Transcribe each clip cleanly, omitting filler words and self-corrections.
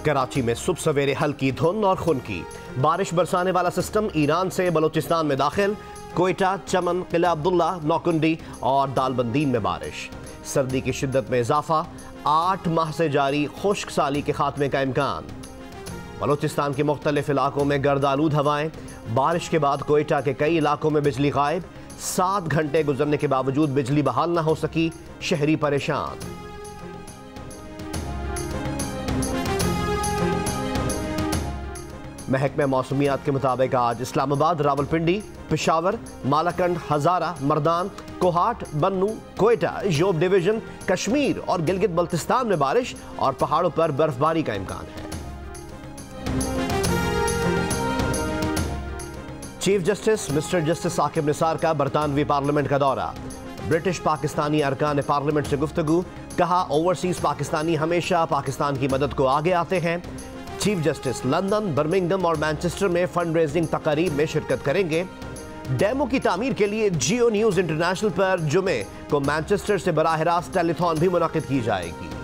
कराची में सुबह सवेरे हल्की धुंध और खुनकी बारिश बरसाने वाला सिस्टम ईरान से बलूचिस्तान में दाखिल। कोयटा, चमन, किला अब्दुल्ला, नौकुंडी और दालबंदीन में बारिश। सर्दी की शिद्दत में इजाफा। 8 माह से जारी खुश्क साली के खात्मे का इम्कान। बलूचिस्तान के मुख्तलिफ इलाकों में गर्दालूद हवाएं। बारिश के बाद कोयटा के कई इलाकों में बिजली गायब। 7 घंटे गुजरने के बावजूद बिजली बहाल न हो सकी, शहरी परेशान। महकमे मौसमियात के मुताबिक आज इस्लामाबाद, रावलपिंडी, पेशावर, मालाकंड, हजारा, मर्दान, कोहाट, बन्नू, कोयटा, योब डिवीजन, कश्मीर और गिलगित बल्तिस्तान में बारिश और पहाड़ों पर बर्फबारी का इम्कान है। Chief justice mister justice Saqib Nisar का बरतानवी पार्लियामेंट का दौरा। ब्रिटिश पाकिस्तानी अरकान पार्लियामेंट से गुफ्तगू। कहा, ओवरसीज पाकिस्तानी हमेशा पाकिस्तान की मदद को आगे आते हैं। चीफ जस्टिस लंदन, बर्मिंघम और मैनचेस्टर में फंड रेजिंग तकारीब में शिरकत करेंगे। डैमों की तामीर के लिए जियो न्यूज इंटरनेशनल पर जुमे को मैनचेस्टर से बराह रास्त टेलीथॉन भी मुनक्किद की जाएगी।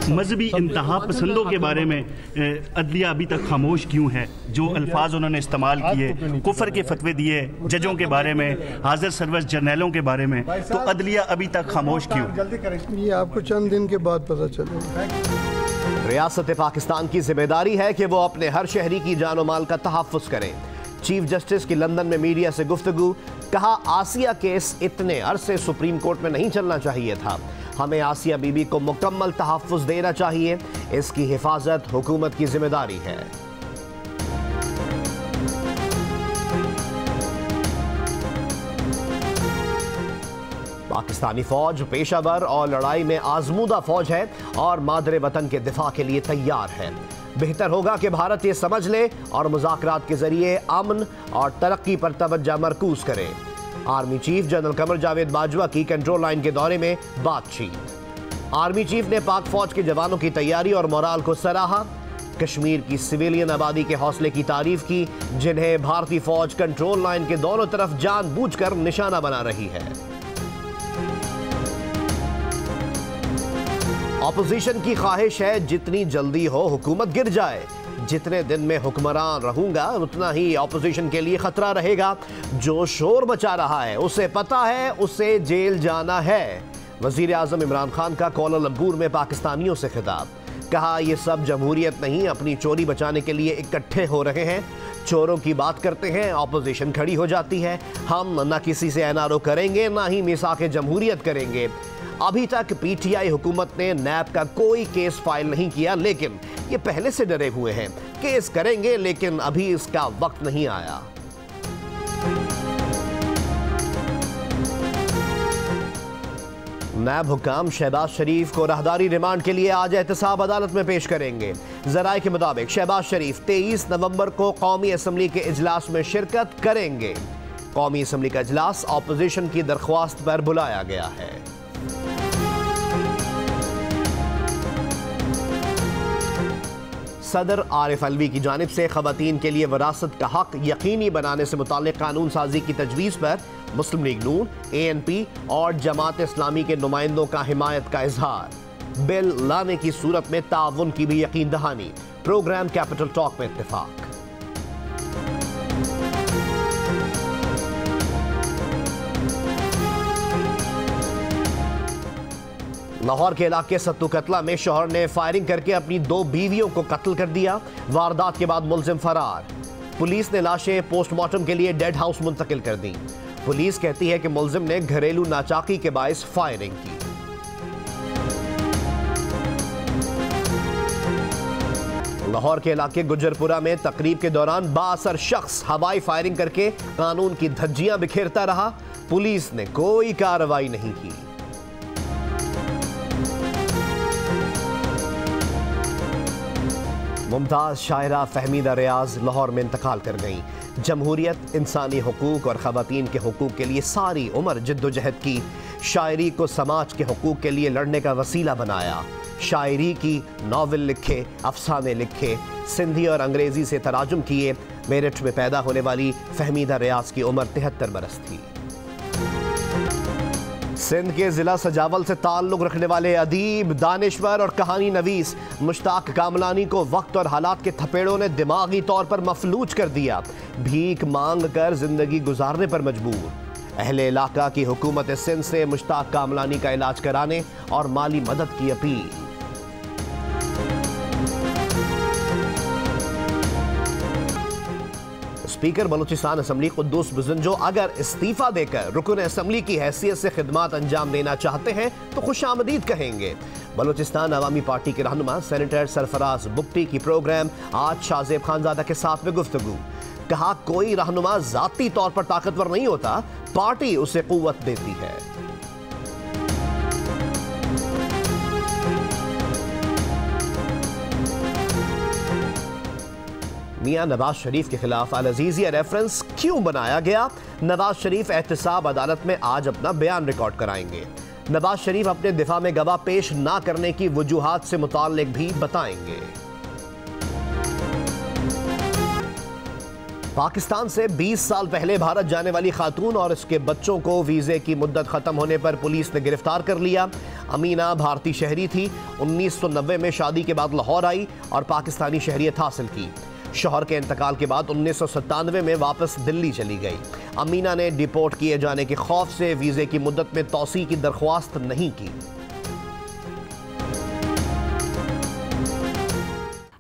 मजहबी इंतहा पसंदों के बारे में अदलिया अभी तक खामोश क्यों है? जो अल्फाज उन्होंने इस्तेमाल किए, कुफर के फतवे दिए जजों के बारे में, हाजिर सर्विस जर्नलों के बारे में, तो अदलिया अभी तक खामोश क्यों? ये आपको चंद दिन के बाद पता चलेगा। रियासत पाकिस्तान की जिम्मेदारी है कि वो अपने हर शहरी की जान और माल का तहफ़्फ़ुज़ करें। चीफ जस्टिस की लंदन में मीडिया से गुफ्तगू। कहा, आसिया केस इतने अरसे सुप्रीम कोर्ट में नहीं चलना चाहिए था। हमें आसिया बीबी को मुकम्मल तहफ़्फ़ुज़ देना चाहिए। इसकी हिफाजत हुकूमत की जिम्मेदारी है। पाकिस्तानी फौज पेशावर और लड़ाई में आजमूदा फौज है और मादरे वतन के दिफा के लिए तैयार है। बेहतर होगा कि भारत ये समझ ले और मुज़ाकरात के जरिए अमन और तरक्की पर तवज्जो मरकूज करे। Army chief general Qamar Javed Bajwa की कंट्रोल लाइन के दौरे में बातचीत। आर्मी चीफ ने पाक फौज के जवानों की तैयारी और मोराल को सराहा। कश्मीर की सिविलियन आबादी के हौसले की तारीफ की, जिन्हें भारतीय फौज कंट्रोल लाइन के दोनों तरफ जानबूझकर निशाना बना रही है। ऑपोजिशन की ख्वाहिश है जितनी जल्दी हो हुकूमत गिर जाए। जितने दिन में हुक्मरान रहूंगा उतना ही ऑपोजिशन के लिए खतरा रहेगा। जो शोर मचा रहा है उसे पता है उसे जेल जाना है। वजीर आजम इमरान खान का कोलालंपुर में पाकिस्तानियों से खिताब। कहा, यह सब जमहूरियत नहीं, अपनी चोरी बचाने के लिए इकट्ठे हो रहे हैं। चोरों की बात करते हैं, ऑपोजिशन खड़ी हो जाती है। हम न किसी से एनआरओ करेंगे, ना ही मिसाक़े जमहूरियत करेंगे। अभी तक पीटीआई हुकूमत ने नैब का कोई केस फाइल नहीं किया, लेकिन ये पहले से डरे हुए हैं। केस करेंगे, लेकिन अभी इसका वक्त नहीं आया। नैब हुकाम शहबाज शरीफ को राहदारी रिमांड के लिए आज एहतसाब अदालत में पेश करेंगे। जराये के मुताबिक शहबाज शरीफ 23 नवंबर को कौमी असम्बली के इजलास में शिरकत करेंगे। कौमी असम्बली का इजलास ऑपोजिशन की दरख्वास्त पर बुलाया गया है। सदर आरिफ अलवी की जानिब से खवातीन के लिए विरासत का हक यकीनी बनाने से मुताल्लिक कानून साजी की तजवीज़ पर मुस्लिम लीग नून, ANP और जमात इस्लामी के नुमाइंदों का हिमायत का इजहार। बिल लाने की सूरत में ताउन की भी यकीन दहानी। प्रोग्राम कैपिटल टॉक में इत्तेफाक। लाहौर के इलाके सत्तू कतला में शौहर ने फायरिंग करके अपनी 2 बीवियों को कत्ल कर दिया। वारदात के बाद मुलजिम फरार। पुलिस ने लाशें पोस्टमार्टम के लिए डेड हाउस मुंतकिल कर दी। पुलिस कहती है कि मुलजिम ने घरेलू नाचाकी के बायस फायरिंग की। लाहौर के इलाके गुजरपुरा में तकरीब के दौरान बाअसर शख्स हवाई फायरिंग करके कानून की धज्जियां बिखेरता रहा। पुलिस ने कोई कार्रवाई नहीं की। मुमताज शायरा फहमीदा रियाज लाहौर में इंतकाल कर गईं। जमहूरियत, इंसानी हुकूक और ख़वातीन के हुकूक के लिए सारी उम्र जद्दोजहद की। शायरी को समाज के हुकूक के लिए लड़ने का वसीला बनाया। शायरी की, नावल लिखे, अफसाने लिखे, सिंधी और अंग्रेज़ी से तराजुम किए। मेरठ में पैदा होने वाली फहमीदा रियाज की उम्र 73 बरस थी। सिंध के जिला सजावल से ताल्लुक रखने वाले अदीब, दानिश्वर और कहानी नवीस मुश्ताक कामलानी को वक्त और हालात के थपेड़ों ने दिमागी तौर पर मफलूज कर दिया। भीख मांग कर जिंदगी गुजारने पर मजबूर। अहले इलाका की हुकूमत सिंध से मुश्ताक कामलानी का इलाज कराने और माली मदद की अपील। स्पीकर बलूचिस्तान असम्बली कुद्दूस बुज़नजो अगर इस्तीफा देकर रुकन असम्बली की हैसियत से खिदमात अंजाम देना चाहते हैं तो खुशामदीद कहेंगे। बलूचिस्तान अवामी पार्टी के रहनुमा सेनेटर सरफराज बुगटी की प्रोग्राम आज शाहजेब खानजादा के साथ में गुफ्तगू। कहा, कोई रहनुमा जाती तौर पर ताकतवर नहीं होता, पार्टी उसे कुव्वत देती है। मियां नवाज शरीफ के खिलाफ अल अजीजिया रेफरेंस क्यों बनाया गया? नवाज शरीफ एहतसाब अदालत में आज अपना बयान रिकॉर्ड कराएंगे। नवाज शरीफ अपने दिफा में गवाह पेश ना करने की वजूहात से मुताल्लिक भी बताएंगे। पाकिस्तान से 20 साल पहले भारत जाने वाली खातून और इसके बच्चों को वीजे की मुद्दत खत्म होने पर पुलिस ने गिरफ्तार कर लिया। अमीना भारतीय शहरी थी। 1990 में शादी के बाद लाहौर आई और पाकिस्तानी शहरियत हासिल की। शौहर के इंतकाल के बाद 1997 में वापस दिल्ली चली गई। अमीना ने डिपोर्ट किए जाने के खौफ से वीजे की मुद्दत में तौसी की दरख्वास्त नहीं की।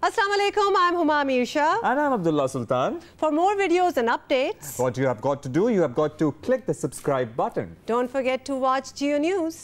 Assalamualaikum, I'm Huma Amir Shah. And I'm Abdullah Sultan. For more videos and updates, What you have got to do, you have got to click the subscribe button. don't forget to watch Geo News.